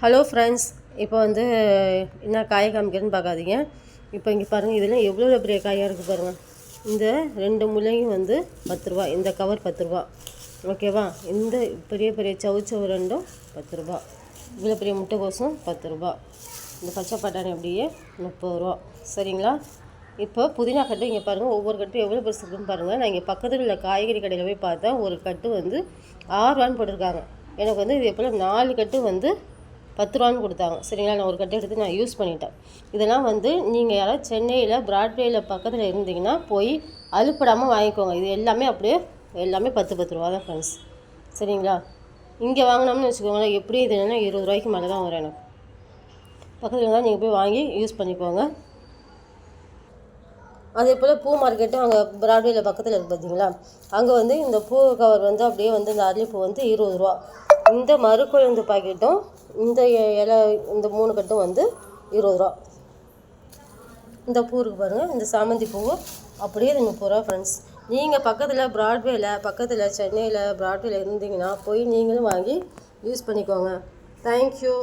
Hello friends, இப்போ வந்து என்ன காய் காமிக்கிறேன்னு பார்க்காதீங்க. இப்போ இங்கே பாருங்கள், இதெல்லாம் எவ்வளோ பெரிய காயாக இருக்குது பாருங்கள். இந்த 2 முள்ளையும் வந்து 10 ரூபா, இந்த கவர் 10 ரூபா, ஓகேவா. இந்த பெரிய பெரிய சவு ரெண்டும் 10 ரூபா, இவ்வளோ பெரிய முட்டைக்கோசும் 10 ரூபா, இந்த பச்சை பட்டாணி அப்படியே 30 ரூபா, சரிங்களா. இப்போ புதினா கட்டு இங்கே பாருங்கள், ஒவ்வொரு கட்டும் எவ்வளோ பெருசு இருக்குன்னு பாருங்கள். நான் இங்கே பக்கத்தில் உள்ள காய்கறி கடையில் போய் பார்த்தேன், ஒரு கட்டு வந்து 6 ரூபான்னு போட்டிருக்காங்க. எனக்கு வந்து இது எப்போல்லாம் 4 கட்டு வந்து 10 ரூபான்னு கொடுத்தாங்க, சரிங்களா. நான் ஒரு கட்டை எடுத்து நான் யூஸ் பண்ணிட்டேன். இதெல்லாம் வந்து நீங்கள் யாராவது சென்னையில் பிராட்வேயில் பக்கத்தில் இருந்தீங்கன்னா போய் அலுப்படாமல் வாங்கிக்கோங்க. இது எல்லாமே அப்படியே எல்லாமே 10 ரூபா தான் ஃப்ரெண்ட்ஸ், சரிங்களா. இங்கே வாங்கினோம்னு வச்சுக்கோங்களேன், எப்படியும் இது என்னென்னா 20 ரூபாய்க்கு மேலே தான் வரும். எனக்கு பக்கத்தில் தான் நீங்கள் போய் வாங்கி யூஸ் பண்ணிக்கோங்க. அதே போல் பூ மார்க்கெட்டும் அங்கே பிராட்வேயில் பக்கத்தில் இருக்குது பார்த்தீங்களா. அங்கே வந்து இந்த பூ கவர் வந்து அப்படியே வந்து இந்த அரளிப்பூ வந்து 20 ரூபா. இந்த மறுக்குழந்து பாக்கெட்டும் இந்த இலை இந்த 3 கட்டும் வந்து 20 ரூபா. இந்த பூ இருக்குது பாருங்கள், இந்த சாமந்தி பூ அப்படியே இது 30 ரூபா ஃப்ரெண்ட்ஸ். நீங்கள் பக்கத்தில் பிராட்வேயில் பக்கத்தில் சென்னையில் பிராட்வேயில் இருந்தீங்கன்னா போய் நீங்களும் வாங்கி யூஸ் பண்ணிக்கோங்க. தேங்க்யூ.